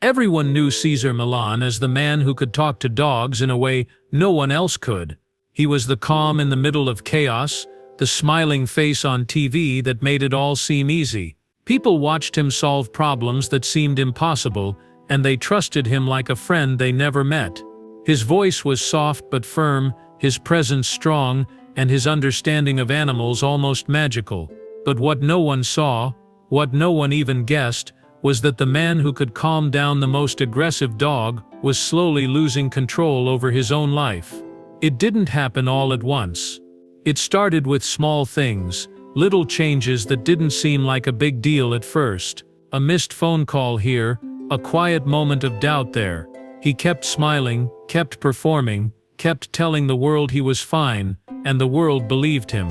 Everyone knew Cesar Millan as the man who could talk to dogs in a way no one else could. He was the calm in the middle of chaos, the smiling face on TV that made it all seem easy. People watched him solve problems that seemed impossible, and they trusted him like a friend they never met. His voice was soft but firm, his presence strong, and his understanding of animals almost magical. But what no one saw, what no one even guessed, was that the man who could calm down the most aggressive dog was slowly losing control over his own life. It didn't happen all at once. It started with small things, little changes that didn't seem like a big deal at first. A missed phone call here, a quiet moment of doubt there. He kept smiling, kept performing, kept telling the world he was fine, and the world believed him.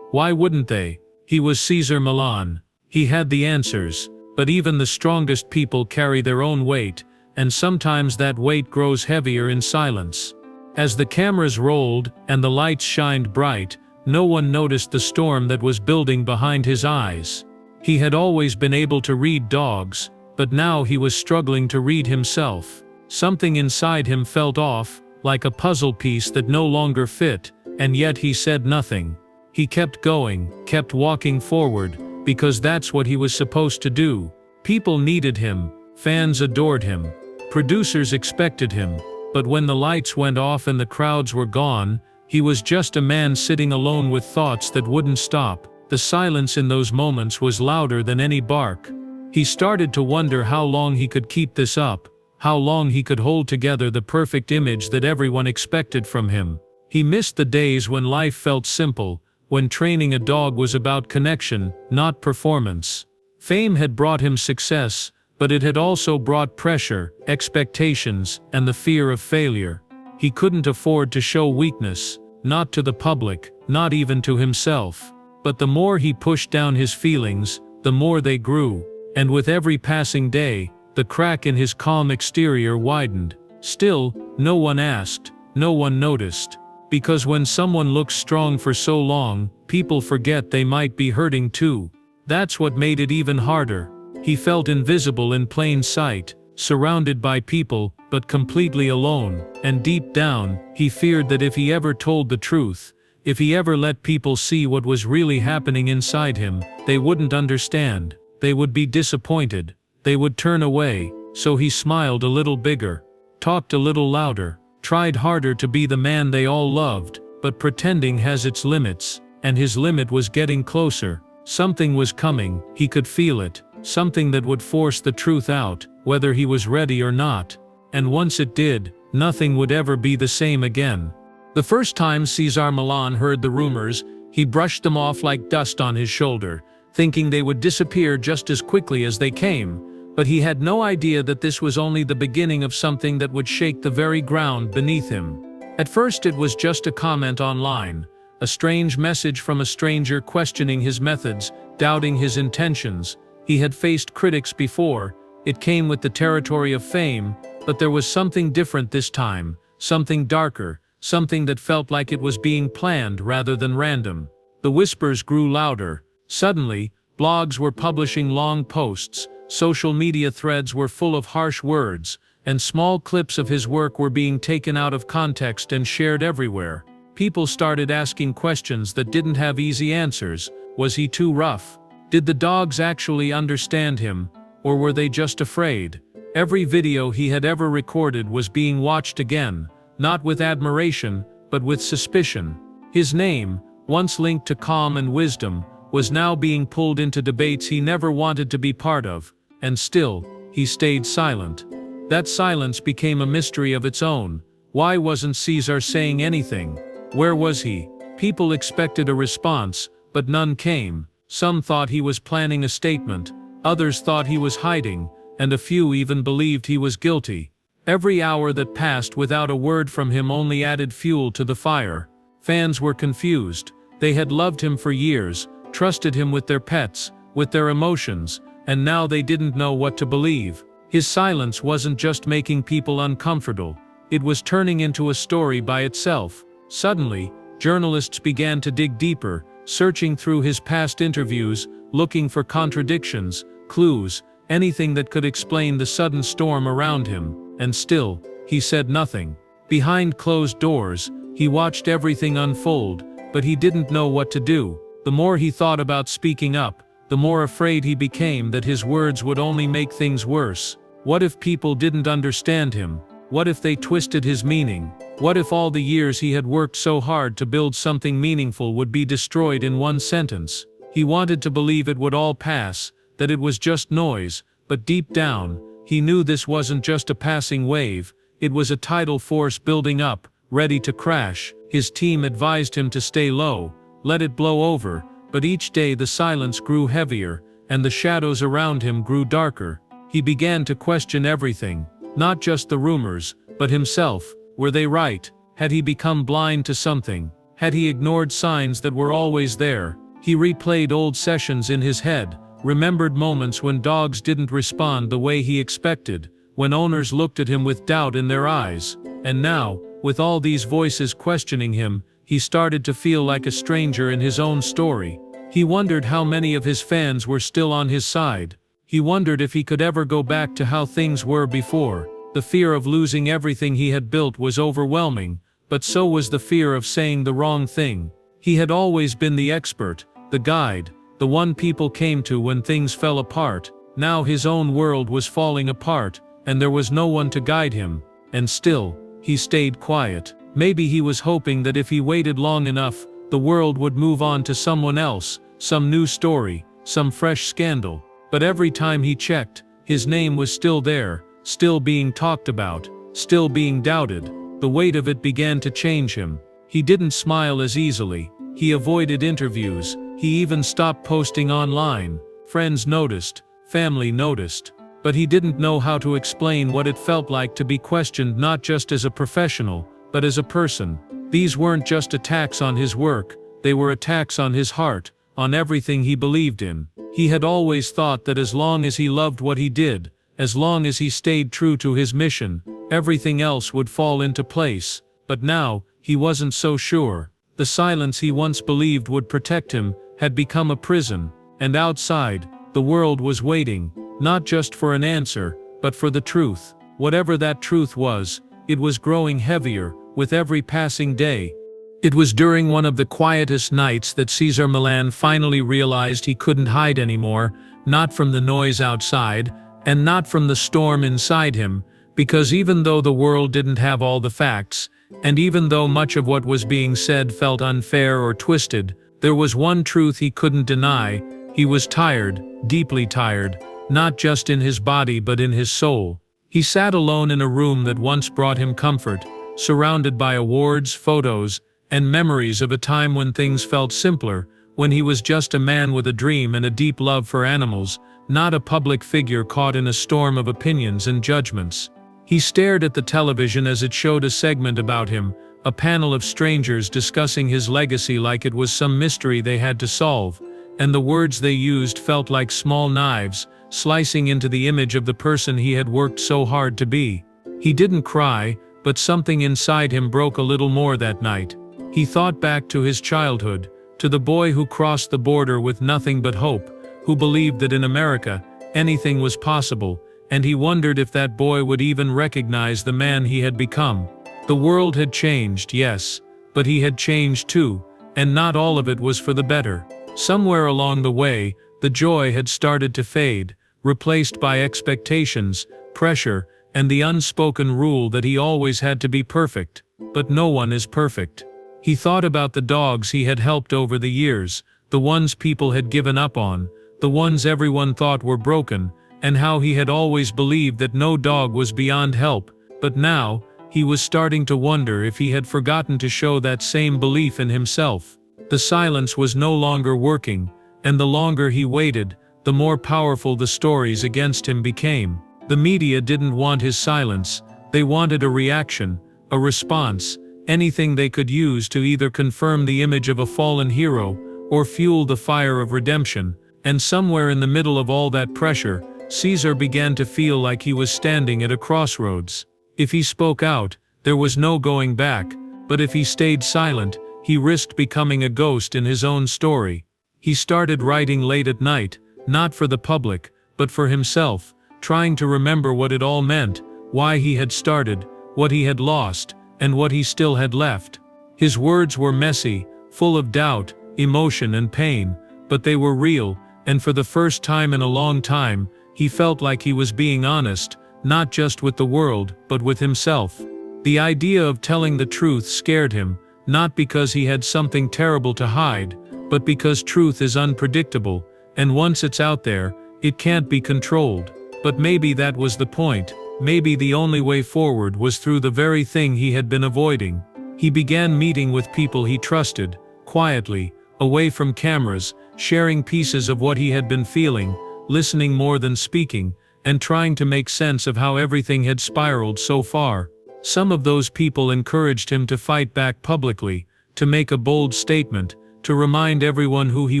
Why wouldn't they? He was Cesar Millan. He had the answers, but even the strongest people carry their own weight, and sometimes that weight grows heavier in silence. As the cameras rolled and the lights shined bright, no one noticed the storm that was building behind his eyes. He had always been able to read dogs, but now he was struggling to read himself. Something inside him felt off, like a puzzle piece that no longer fit, and yet he said nothing. He kept going, kept walking forward, because that's what he was supposed to do. People needed him, fans adored him, producers expected him, but when the lights went off and the crowds were gone, he was just a man sitting alone with thoughts that wouldn't stop. The silence in those moments was louder than any bark. He started to wonder how long he could keep this up, how long he could hold together the perfect image that everyone expected from him. He missed the days when life felt simple, when training a dog was about connection, not performance. Fame had brought him success, but it had also brought pressure, expectations, and the fear of failure. He couldn't afford to show weakness, not to the public, not even to himself. But the more he pushed down his feelings, the more they grew, and with every passing day, the crack in his calm exterior widened. Still, no one asked, no one noticed. Because when someone looks strong for so long, people forget they might be hurting too. That's what made it even harder. He felt invisible in plain sight, surrounded by people, but completely alone. And deep down, he feared that if he ever told the truth, if he ever let people see what was really happening inside him, they wouldn't understand. They would be disappointed. They would turn away. So he smiled a little bigger, talked a little louder, tried harder to be the man they all loved, but pretending has its limits, and his limit was getting closer. Something was coming, he could feel it, something that would force the truth out, whether he was ready or not. And once it did, nothing would ever be the same again. The first time Cesar Millan heard the rumors, he brushed them off like dust on his shoulder, thinking they would disappear just as quickly as they came. But he had no idea that this was only the beginning of something that would shake the very ground beneath him. At first it was just a comment online, a strange message from a stranger questioning his methods, doubting his intentions. He had faced critics before. It came with the territory of fame, but there was something different this time, something darker, something that felt like it was being planned rather than random. The whispers grew louder. Suddenly, blogs were publishing long posts, social media threads were full of harsh words, and small clips of his work were being taken out of context and shared everywhere. People started asking questions that didn't have easy answers. Was he too rough? Did the dogs actually understand him, or were they just afraid? Every video he had ever recorded was being watched again, not with admiration, but with suspicion. His name, once linked to calm and wisdom, was now being pulled into debates he never wanted to be part of. And still, he stayed silent. That silence became a mystery of its own. Why wasn't Cesar saying anything? Where was he? People expected a response, but none came. Some thought he was planning a statement, others thought he was hiding, and a few even believed he was guilty. Every hour that passed without a word from him only added fuel to the fire. Fans were confused. They had loved him for years, trusted him with their pets, with their emotions, and now they didn't know what to believe. His silence wasn't just making people uncomfortable, it was turning into a story by itself. Suddenly, journalists began to dig deeper, searching through his past interviews, looking for contradictions, clues, anything that could explain the sudden storm around him, and still, he said nothing. Behind closed doors, he watched everything unfold, but he didn't know what to do. The more he thought about speaking up, the more afraid he became that his words would only make things worse. What if people didn't understand him? What if they twisted his meaning? What if all the years he had worked so hard to build something meaningful would be destroyed in one sentence? He wanted to believe it would all pass, that it was just noise, but deep down, he knew this wasn't just a passing wave, it was a tidal force building up, ready to crash. His team advised him to stay low, let it blow over, but each day the silence grew heavier, and the shadows around him grew darker. He began to question everything, not just the rumors, but himself. Were they right? Had he become blind to something? Had he ignored signs that were always there? He replayed old sessions in his head, remembered moments when dogs didn't respond the way he expected, when owners looked at him with doubt in their eyes. And now, with all these voices questioning him, he started to feel like a stranger in his own story. He wondered how many of his fans were still on his side. He wondered if he could ever go back to how things were before. The fear of losing everything he had built was overwhelming, but so was the fear of saying the wrong thing. He had always been the expert, the guide, the one people came to when things fell apart. Now his own world was falling apart, and there was no one to guide him. And still, he stayed quiet. Maybe he was hoping that if he waited long enough, the world would move on to someone else, some new story, some fresh scandal. But every time he checked, his name was still there, still being talked about, still being doubted. The weight of it began to change him. He didn't smile as easily. He avoided interviews. He even stopped posting online. Friends noticed, family noticed. But he didn't know how to explain what it felt like to be questioned not just as a professional, but as a person. These weren't just attacks on his work, they were attacks on his heart, on everything he believed in. He had always thought that as long as he loved what he did, as long as he stayed true to his mission, everything else would fall into place. But now, he wasn't so sure. The silence he once believed would protect him had become a prison, and outside, the world was waiting, not just for an answer, but for the truth. Whatever that truth was, it was growing heavier with every passing day. It was during one of the quietest nights that Cesar Millan finally realized he couldn't hide anymore, not from the noise outside, and not from the storm inside him, because even though the world didn't have all the facts, and even though much of what was being said felt unfair or twisted, there was one truth he couldn't deny. He was tired, deeply tired, not just in his body but in his soul. He sat alone in a room that once brought him comfort, surrounded by awards, photos, and memories of a time when things felt simpler, when he was just a man with a dream and a deep love for animals, not a public figure caught in a storm of opinions and judgments. He stared at the television as it showed a segment about him, a panel of strangers discussing his legacy like it was some mystery they had to solve, and the words they used felt like small knives, slicing into the image of the person he had worked so hard to be. He didn't cry, but something inside him broke a little more that night. He thought back to his childhood, to the boy who crossed the border with nothing but hope, who believed that in America, anything was possible, and he wondered if that boy would even recognize the man he had become. The world had changed, yes, but he had changed too, and not all of it was for the better. Somewhere along the way, the joy had started to fade, replaced by expectations, pressure, and the unspoken rule that he always had to be perfect. But no one is perfect. He thought about the dogs he had helped over the years, the ones people had given up on, the ones everyone thought were broken, and how he had always believed that no dog was beyond help. But now, he was starting to wonder if he had forgotten to show that same belief in himself. The silence was no longer working, and the longer he waited, the more powerful the stories against him became. The media didn't want his silence, they wanted a reaction, a response, anything they could use to either confirm the image of a fallen hero, or fuel the fire of redemption. And somewhere in the middle of all that pressure, Cesar began to feel like he was standing at a crossroads. If he spoke out, there was no going back, but if he stayed silent, he risked becoming a ghost in his own story. He started writing late at night, not for the public, but for himself, trying to remember what it all meant, why he had started, what he had lost, and what he still had left. His words were messy, full of doubt, emotion and pain, but they were real, and for the first time in a long time, he felt like he was being honest, not just with the world, but with himself. The idea of telling the truth scared him, not because he had something terrible to hide, but because truth is unpredictable, and once it's out there, it can't be controlled. But maybe that was the point. Maybe the only way forward was through the very thing he had been avoiding. He began meeting with people he trusted, quietly, away from cameras, sharing pieces of what he had been feeling, listening more than speaking, and trying to make sense of how everything had spiraled so far. Some of those people encouraged him to fight back publicly, to make a bold statement, to remind everyone who he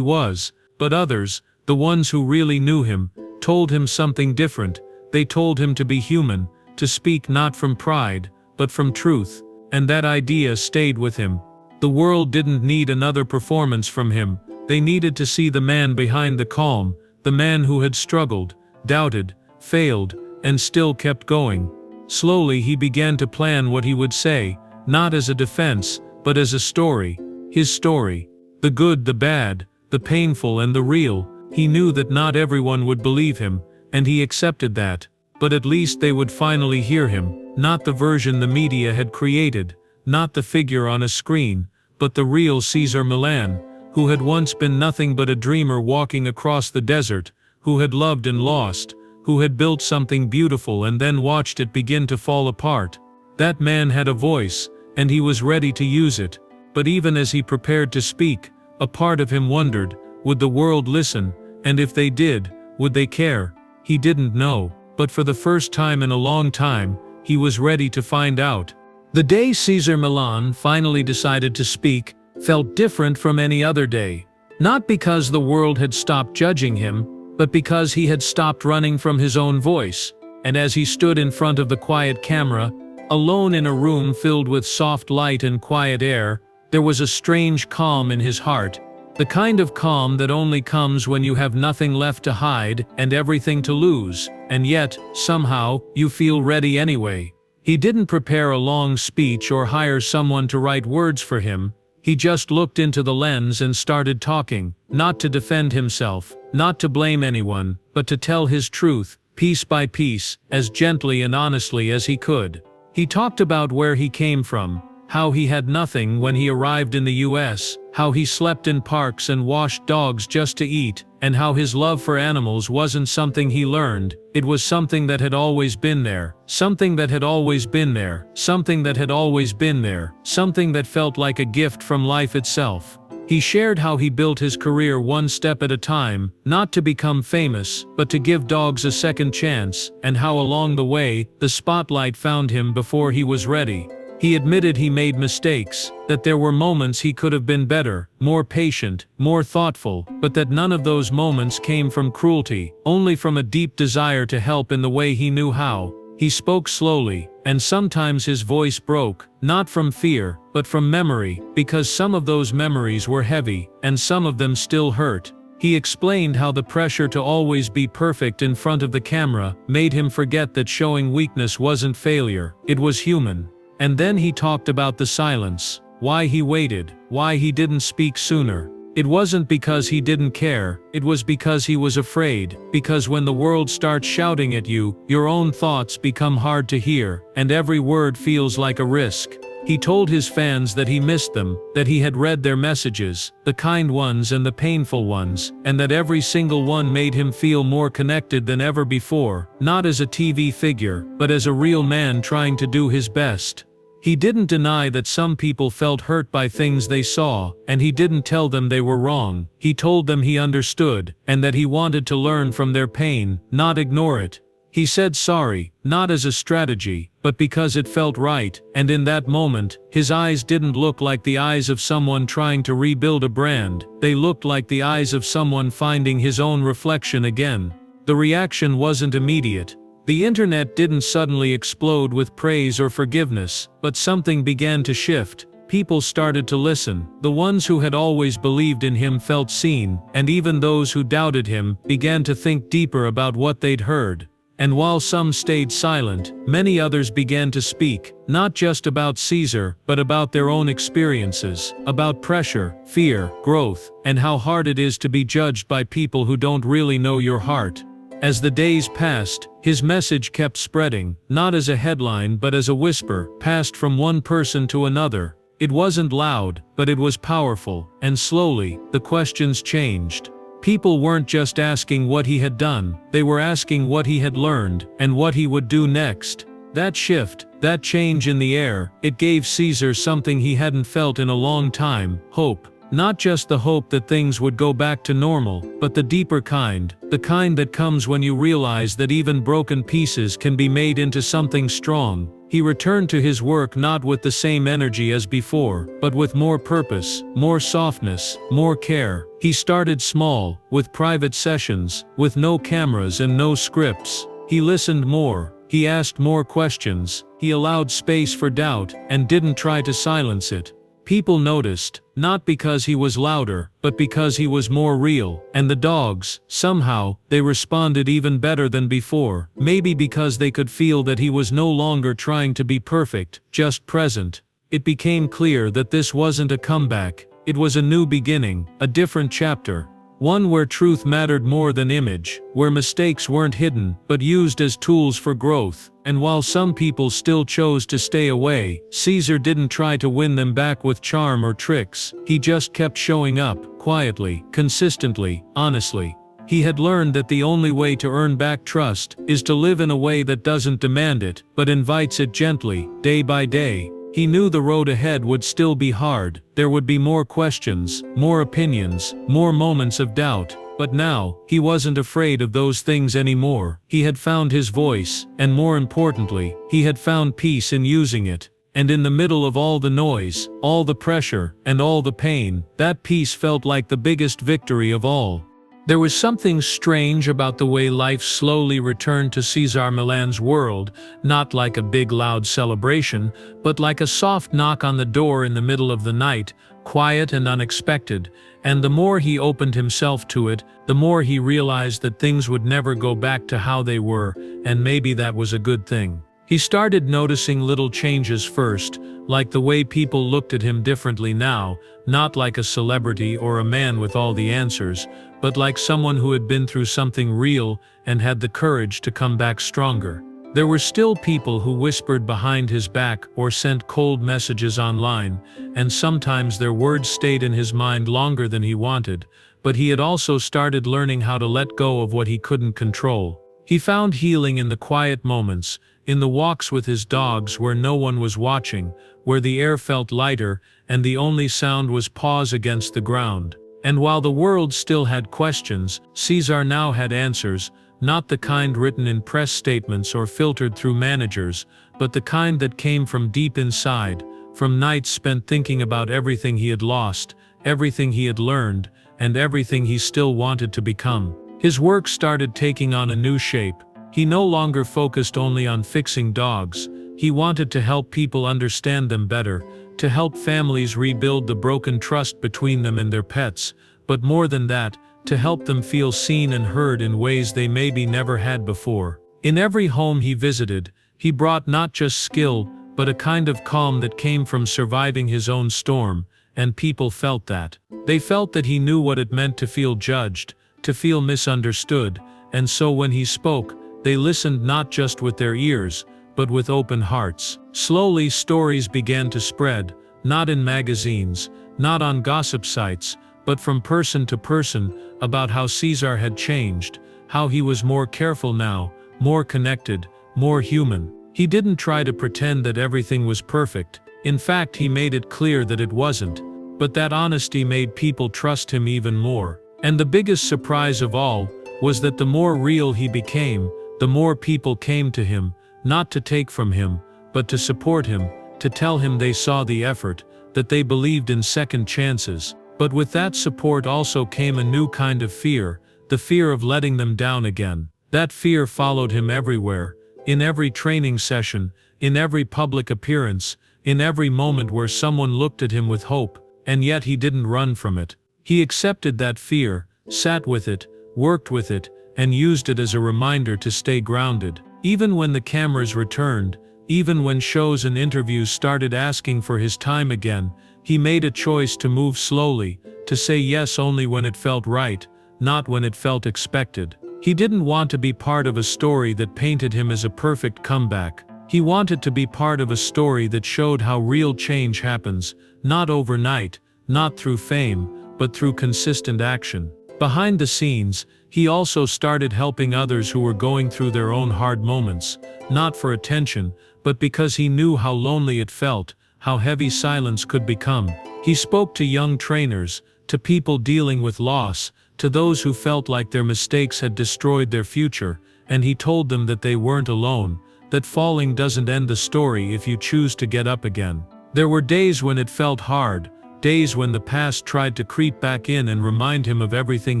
was, but others, the ones who really knew him, told him something different. They told him to be human, to speak not from pride, but from truth, and that idea stayed with him. The world didn't need another performance from him. They needed to see the man behind the calm, the man who had struggled, doubted, failed, and still kept going. Slowly he began to plan what he would say, not as a defense, but as a story. His story. The good, the bad, the painful and the real. He knew that not everyone would believe him, and he accepted that. But at least they would finally hear him, not the version the media had created, not the figure on a screen, but the real Cesar Millan, who had once been nothing but a dreamer walking across the desert, who had loved and lost, who had built something beautiful and then watched it begin to fall apart. That man had a voice, and he was ready to use it. But even as he prepared to speak, a part of him wondered, would the world listen, and if they did, would they care? He didn't know, but for the first time in a long time, he was ready to find out. The day Cesar Millan finally decided to speak felt different from any other day. Not because the world had stopped judging him, but because he had stopped running from his own voice. And as he stood in front of the quiet camera, alone in a room filled with soft light and quiet air, there was a strange calm in his heart. The kind of calm that only comes when you have nothing left to hide and everything to lose, and yet, somehow, you feel ready anyway. He didn't prepare a long speech or hire someone to write words for him. He just looked into the lens and started talking, not to defend himself, not to blame anyone, but to tell his truth, piece by piece, as gently and honestly as he could. He talked about where he came from, how he had nothing when he arrived in the US, how he slept in parks and washed dogs just to eat, and how his love for animals wasn't something he learned, it was something that had always been there, something that had always been there, something that had always been there, something that felt like a gift from life itself. He shared how he built his career one step at a time, not to become famous, but to give dogs a second chance, and how along the way, the spotlight found him before he was ready. He admitted he made mistakes, that there were moments he could have been better, more patient, more thoughtful, but that none of those moments came from cruelty, only from a deep desire to help in the way he knew how. He spoke slowly, and sometimes his voice broke, not from fear, but from memory, because some of those memories were heavy, and some of them still hurt. He explained how the pressure to always be perfect in front of the camera made him forget that showing weakness wasn't failure, it was human. And then he talked about the silence, why he waited, why he didn't speak sooner. It wasn't because he didn't care, it was because he was afraid, because when the world starts shouting at you, your own thoughts become hard to hear, and every word feels like a risk. He told his fans that he missed them, that he had read their messages, the kind ones and the painful ones, and that every single one made him feel more connected than ever before, not as a TV figure, but as a real man trying to do his best. He didn't deny that some people felt hurt by things they saw, and he didn't tell them they were wrong. He told them he understood, and that he wanted to learn from their pain, not ignore it. He said sorry, not as a strategy, but because it felt right, and in that moment, his eyes didn't look like the eyes of someone trying to rebuild a brand, they looked like the eyes of someone finding his own reflection again. The reaction wasn't immediate. The internet didn't suddenly explode with praise or forgiveness, but something began to shift. People started to listen. The ones who had always believed in him felt seen, and even those who doubted him began to think deeper about what they'd heard. And while some stayed silent, many others began to speak, not just about Cesar, but about their own experiences, about pressure, fear, growth, and how hard it is to be judged by people who don't really know your heart. As the days passed, his message kept spreading, not as a headline but as a whisper, passed from one person to another. It wasn't loud, but it was powerful, and slowly, the questions changed. People weren't just asking what he had done, they were asking what he had learned, and what he would do next. That shift, that change in the air, it gave Cesar something he hadn't felt in a long time: hope. Not just the hope that things would go back to normal, but the deeper kind, the kind that comes when you realize that even broken pieces can be made into something strong. He returned to his work not with the same energy as before, but with more purpose, more softness, more care. He started small, with private sessions, with no cameras and no scripts. He listened more, he asked more questions, he allowed space for doubt, and didn't try to silence it. People noticed, not because he was louder, but because he was more real. And the dogs, somehow, they responded even better than before, maybe because they could feel that he was no longer trying to be perfect, just present. It became clear that this wasn't a comeback, it was a new beginning, a different chapter. One where truth mattered more than image, where mistakes weren't hidden, but used as tools for growth. And while some people still chose to stay away, Cesar didn't try to win them back with charm or tricks. He just kept showing up, quietly, consistently, honestly. He had learned that the only way to earn back trust is to live in a way that doesn't demand it, but invites it gently, day by day. He knew the road ahead would still be hard, there would be more questions, more opinions, more moments of doubt. But now, he wasn't afraid of those things anymore. He had found his voice, and more importantly, he had found peace in using it. And in the middle of all the noise, all the pressure, and all the pain, that peace felt like the biggest victory of all. There was something strange about the way life slowly returned to Cesar Millan's world, not like a big loud celebration, but like a soft knock on the door in the middle of the night, quiet and unexpected. And the more he opened himself to it, the more he realized that things would never go back to how they were, and maybe that was a good thing. He started noticing little changes first, like the way people looked at him differently now, not like a celebrity or a man with all the answers, but like someone who had been through something real and had the courage to come back stronger. There were still people who whispered behind his back or sent cold messages online, and sometimes their words stayed in his mind longer than he wanted, but he had also started learning how to let go of what he couldn't control. He found healing in the quiet moments, in the walks with his dogs where no one was watching, where the air felt lighter and the only sound was paws against the ground. And while the world still had questions, Cesar now had answers, not the kind written in press statements or filtered through managers, but the kind that came from deep inside, from nights spent thinking about everything he had lost, everything he had learned, and everything he still wanted to become. His work started taking on a new shape. He no longer focused only on fixing dogs. He wanted to help people understand them better, to help families rebuild the broken trust between them and their pets, but more than that, to help them feel seen and heard in ways they maybe never had before. In every home he visited, he brought not just skill, but a kind of calm that came from surviving his own storm, and people felt that. They felt that he knew what it meant to feel judged, to feel misunderstood, and so when he spoke, they listened not just with their ears, but with open hearts. Slowly stories began to spread, not in magazines, not on gossip sites, but from person to person, about how Cesar had changed, how he was more careful now, more connected, more human. He didn't try to pretend that everything was perfect. In fact, he made it clear that it wasn't. But that honesty made people trust him even more. And the biggest surprise of all was that the more real he became, the more people came to him, not to take from him, but to support him, to tell him they saw the effort, that they believed in second chances. But with that support also came a new kind of fear, the fear of letting them down again. That fear followed him everywhere, in every training session, in every public appearance, in every moment where someone looked at him with hope, and yet he didn't run from it. He accepted that fear, sat with it, worked with it, and used it as a reminder to stay grounded. Even when the cameras returned, even when shows and interviews started asking for his time again, he made a choice to move slowly, to say yes only when it felt right, not when it felt expected. He didn't want to be part of a story that painted him as a perfect comeback. He wanted to be part of a story that showed how real change happens, not overnight, not through fame, but through consistent action. Behind the scenes, he also started helping others who were going through their own hard moments, not for attention, but because he knew how lonely it felt, how heavy silence could become. He spoke to young trainers, to people dealing with loss, to those who felt like their mistakes had destroyed their future, and he told them that they weren't alone, that falling doesn't end the story if you choose to get up again. There were days when it felt hard, days when the past tried to creep back in and remind him of everything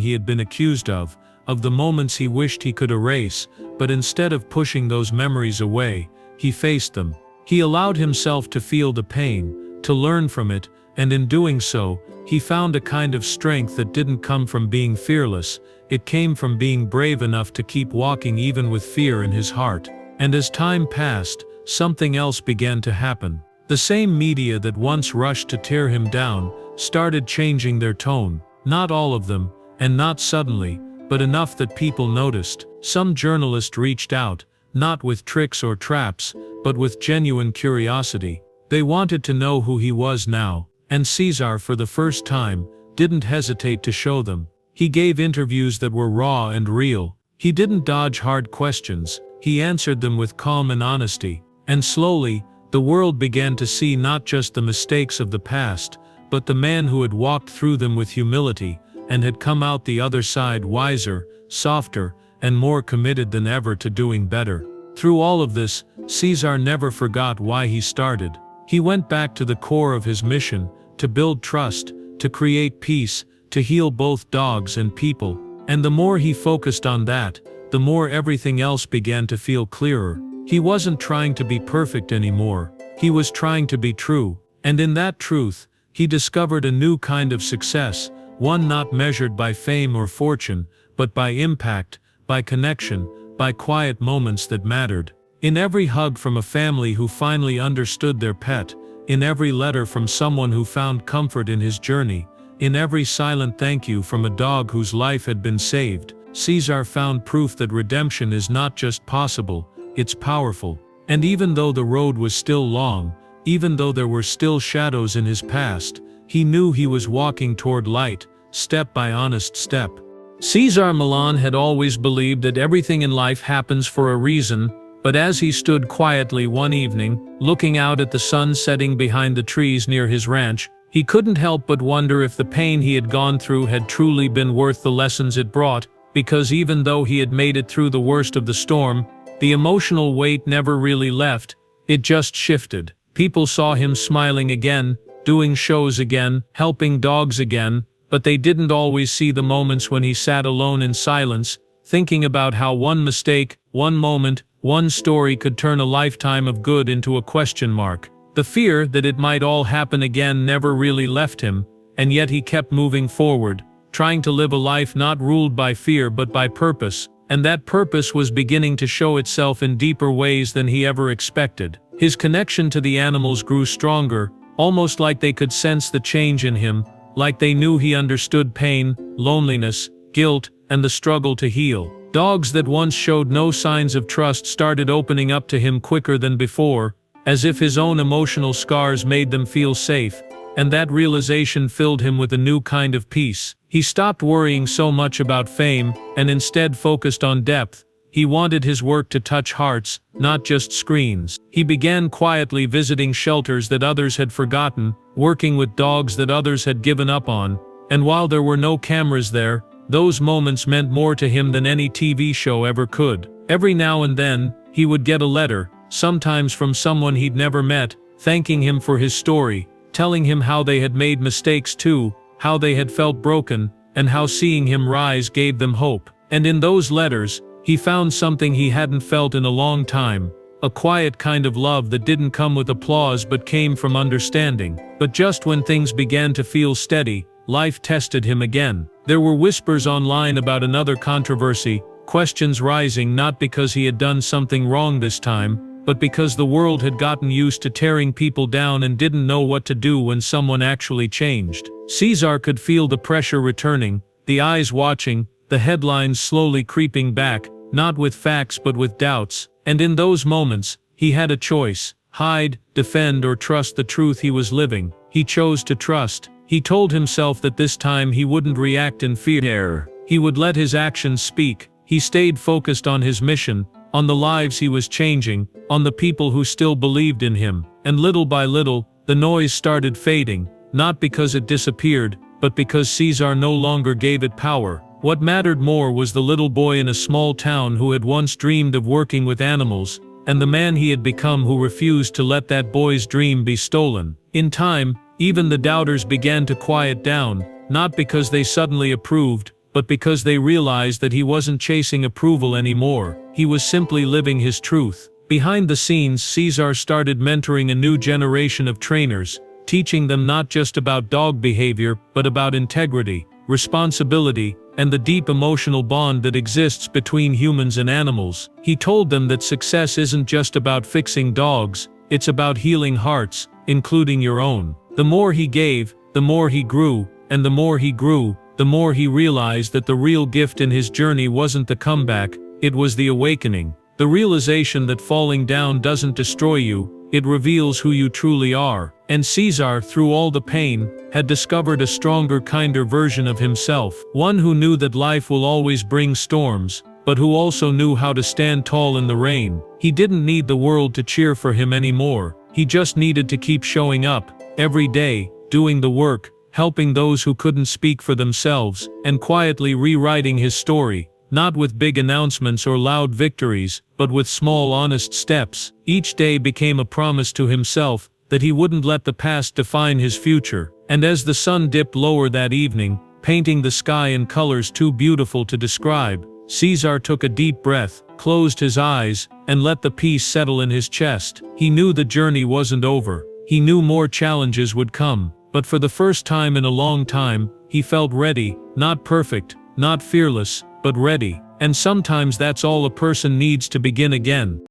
he had been accused of the moments he wished he could erase, but instead of pushing those memories away, he faced them. He allowed himself to feel the pain, to learn from it, and in doing so, he found a kind of strength that didn't come from being fearless, it came from being brave enough to keep walking even with fear in his heart. And as time passed, something else began to happen. The same media that once rushed to tear him down, started changing their tone. Not all of them, and not suddenly, but enough that people noticed. Some journalists reached out, not with tricks or traps, but with genuine curiosity. They wanted to know who he was now, and Cesar, for the first time, didn't hesitate to show them. He gave interviews that were raw and real. He didn't dodge hard questions, he answered them with calm and honesty. And slowly, the world began to see not just the mistakes of the past, but the man who had walked through them with humility, and had come out the other side wiser, softer, and more committed than ever to doing better. Through all of this, Cesar never forgot why he started. He went back to the core of his mission, to build trust, to create peace, to heal both dogs and people. And the more he focused on that, the more everything else began to feel clearer. He wasn't trying to be perfect anymore. He was trying to be true. And in that truth, he discovered a new kind of success, one not measured by fame or fortune, but by impact, by connection, by quiet moments that mattered. In every hug from a family who finally understood their pet, in every letter from someone who found comfort in his journey, in every silent thank you from a dog whose life had been saved, Cesar found proof that redemption is not just possible, it's powerful. And even though the road was still long, even though there were still shadows in his past, he knew he was walking toward light, step by honest step. Cesar Millan had always believed that everything in life happens for a reason, but as he stood quietly one evening, looking out at the sun setting behind the trees near his ranch, he couldn't help but wonder if the pain he had gone through had truly been worth the lessons it brought, because even though he had made it through the worst of the storm, the emotional weight never really left, it just shifted. People saw him smiling again, doing shows again, helping dogs again, but they didn't always see the moments when he sat alone in silence, thinking about how one mistake, one moment, one story could turn a lifetime of good into a question mark. The fear that it might all happen again never really left him, and yet he kept moving forward, trying to live a life not ruled by fear but by purpose, and that purpose was beginning to show itself in deeper ways than he ever expected. His connection to the animals grew stronger, almost like they could sense the change in him, like they knew he understood pain, loneliness, guilt, and the struggle to heal. Dogs that once showed no signs of trust started opening up to him quicker than before, as if his own emotional scars made them feel safe, and that realization filled him with a new kind of peace. He stopped worrying so much about fame, and instead focused on depth. He wanted his work to touch hearts, not just screens. He began quietly visiting shelters that others had forgotten, working with dogs that others had given up on, and while there were no cameras there, those moments meant more to him than any TV show ever could. Every now and then, he would get a letter, sometimes from someone he'd never met, thanking him for his story, telling him how they had made mistakes too, how they had felt broken, and how seeing him rise gave them hope. And in those letters, he found something he hadn't felt in a long time, a quiet kind of love that didn't come with applause but came from understanding. But just when things began to feel steady, life tested him again. There were whispers online about another controversy, questions rising not because he had done something wrong this time, but because the world had gotten used to tearing people down and didn't know what to do when someone actually changed. Cesar could feel the pressure returning, the eyes watching, the headlines slowly creeping back, not with facts but with doubts, and in those moments, he had a choice: hide, defend, or trust the truth he was living. He chose to trust. He told himself that this time he wouldn't react in fear. He would let his actions speak. He stayed focused on his mission, on the lives he was changing, on the people who still believed in him. And little by little, the noise started fading, not because it disappeared, but because Cesar no longer gave it power. What mattered more was the little boy in a small town who had once dreamed of working with animals, and the man he had become who refused to let that boy's dream be stolen. In time, even the doubters began to quiet down, not because they suddenly approved, but because they realized that he wasn't chasing approval anymore. He was simply living his truth. Behind the scenes, Cesar started mentoring a new generation of trainers, teaching them not just about dog behavior, but about integrity, responsibility, and the deep emotional bond that exists between humans and animals. He told them that success isn't just about fixing dogs, it's about healing hearts, including your own. The more he gave, the more he grew, and the more he grew, the more he realized that the real gift in his journey wasn't the comeback, it was the awakening. The realization that falling down doesn't destroy you, it reveals who you truly are. And Cesar, through all the pain, had discovered a stronger, kinder version of himself. One who knew that life will always bring storms, but who also knew how to stand tall in the rain. He didn't need the world to cheer for him anymore. He just needed to keep showing up, every day, doing the work, helping those who couldn't speak for themselves, and quietly rewriting his story. Not with big announcements or loud victories, but with small, honest steps. Each day became a promise to himself that he wouldn't let the past define his future. And as the sun dipped lower that evening, painting the sky in colors too beautiful to describe, Cesar took a deep breath, closed his eyes, and let the peace settle in his chest. He knew the journey wasn't over. He knew more challenges would come. But for the first time in a long time, he felt ready, not perfect, not fearless, but ready. And sometimes that's all a person needs to begin again.